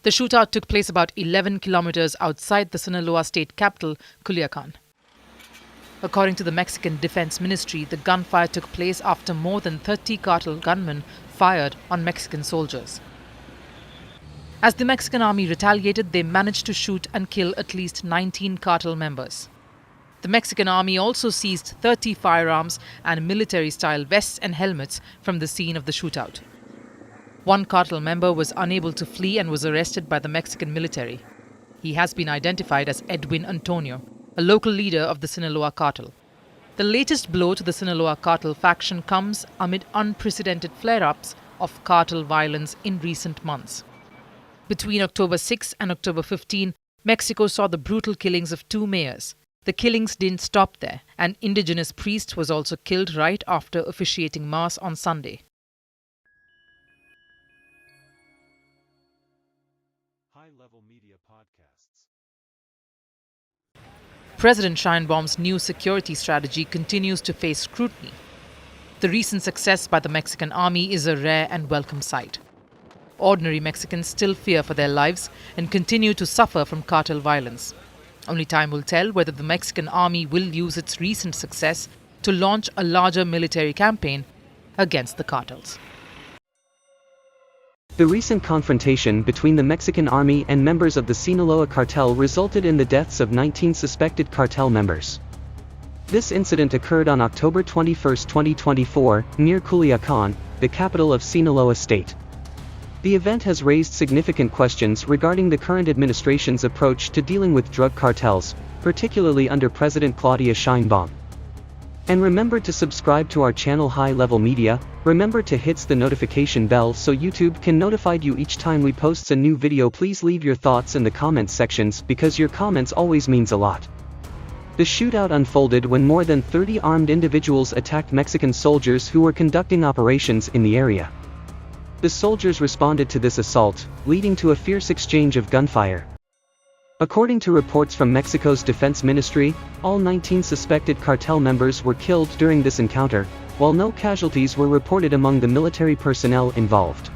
The shootout took place about 11 kilometers outside the Sinaloa state capital, Culiacan. According to the Mexican Defense Ministry, the gunfire took place after more than 30 cartel gunmen fired on Mexican soldiers. As the Mexican army retaliated, they managed to shoot and kill at least 19 cartel members. The Mexican army also seized 30 firearms and military-style vests and helmets from the scene of the shootout. One cartel member was unable to flee and was arrested by the Mexican military. He has been identified as Edwin Antonio, a local leader of the Sinaloa cartel. The latest blow to the Sinaloa cartel faction comes amid unprecedented flare-ups of cartel violence in recent months. Between October 6 and October 15, Mexico saw the brutal killings of 2 mayors. The killings didn't stop there. An indigenous priest was also killed right after officiating Mass on Sunday. High-level media podcasts. President Sheinbaum's new security strategy continues to face scrutiny. The recent success by the Mexican army is a rare and welcome sight. Ordinary Mexicans still fear for their lives and continue to suffer from cartel violence. Only time will tell whether the Mexican army will use its recent success to launch a larger military campaign against the cartels. The recent confrontation between the Mexican army and members of the Sinaloa cartel resulted in the deaths of 19 suspected cartel members. This incident occurred on October 21, 2024, near Culiacan, the capital of Sinaloa state. The event has raised significant questions regarding the current administration's approach to dealing with drug cartels, particularly under President Claudia Sheinbaum. And remember to subscribe to our channel High Level Media. Remember to hit the notification bell so YouTube can notify you each time we post a new video. Please leave your thoughts in the comments sections because your comments always means a lot. The shootout unfolded when more than 30 armed individuals attacked Mexican soldiers who were conducting operations in the area. The soldiers responded to this assault, leading to a fierce exchange of gunfire. According to reports from Mexico's Defense Ministry, all 19 suspected cartel members were killed during this encounter, while no casualties were reported among the military personnel involved.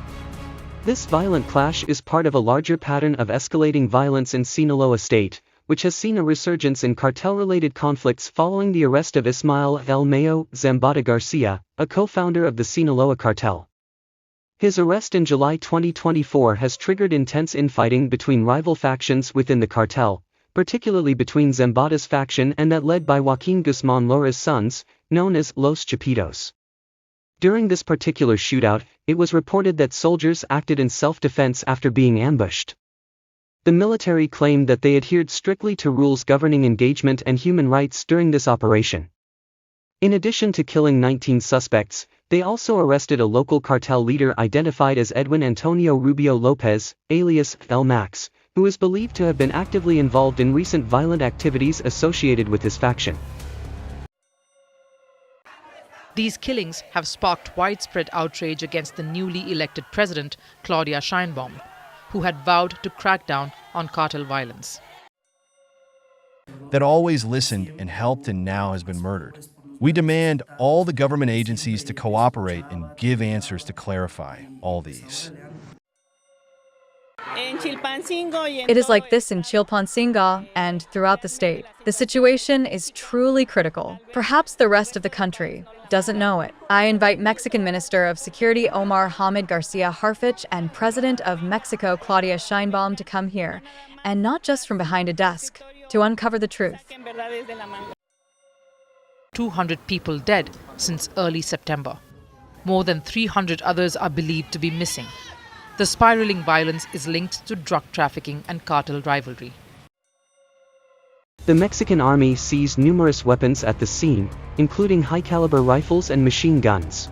This violent clash is part of a larger pattern of escalating violence in Sinaloa state, which has seen a resurgence in cartel-related conflicts following the arrest of Ismael El Mayo Zambada Garcia, a co-founder of the Sinaloa cartel. His arrest in July 2024 has triggered intense infighting between rival factions within the cartel, particularly between Zambada's faction and that led by Joaquin Guzman Lora's sons, known as Los Chapitos. During this particular shootout, it was reported that soldiers acted in self-defense after being ambushed. The military claimed that they adhered strictly to rules governing engagement and human rights during this operation. In addition to killing 19 suspects, they also arrested a local cartel leader identified as Edwin Antonio Rubio Lopez, alias El Max, who is believed to have been actively involved in recent violent activities associated with his faction. These killings have sparked widespread outrage against the newly elected president, Claudia Sheinbaum, who had vowed to crack down on cartel violence. That always listened and helped and now has been murdered. We demand all the government agencies to cooperate and give answers to clarify all these. It is like this in Chilpancingo and throughout the state. The situation is truly critical. Perhaps the rest of the country doesn't know it. I invite Mexican Minister of Security Omar Hamid Garcia Harfuch and President of Mexico Claudia Sheinbaum to come here, and not just from behind a desk, to uncover the truth. 200 people dead since early September. More than 300 others are believed to be missing. The spiraling violence is linked to drug trafficking and cartel rivalry. The Mexican army seized numerous weapons at the scene, including high-caliber rifles and machine guns.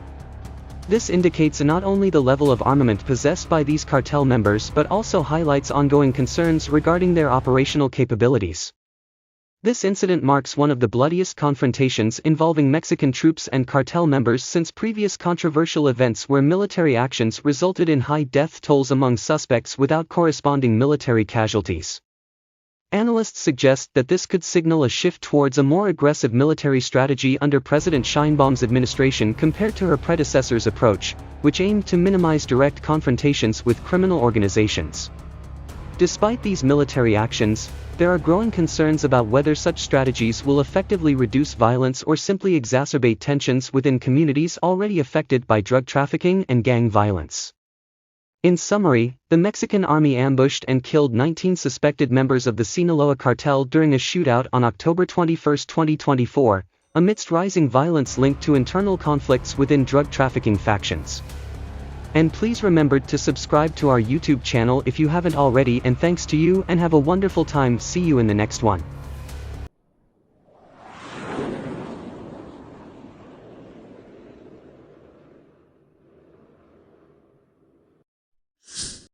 This indicates not only the level of armament possessed by these cartel members but also highlights ongoing concerns regarding their operational capabilities. This incident marks one of the bloodiest confrontations involving Mexican troops and cartel members since previous controversial events where military actions resulted in high death tolls among suspects without corresponding military casualties. Analysts suggest that this could signal a shift towards a more aggressive military strategy under President Sheinbaum's administration compared to her predecessor's approach, which aimed to minimize direct confrontations with criminal organizations. Despite these military actions, there are growing concerns about whether such strategies will effectively reduce violence or simply exacerbate tensions within communities already affected by drug trafficking and gang violence. In summary, the Mexican army ambushed and killed 19 suspected members of the Sinaloa cartel during a shootout on October 21, 2024, amidst rising violence linked to internal conflicts within drug trafficking factions. And please remember to subscribe to our YouTube channel if you haven't already, and thanks to you and have a wonderful time. See you in the next one.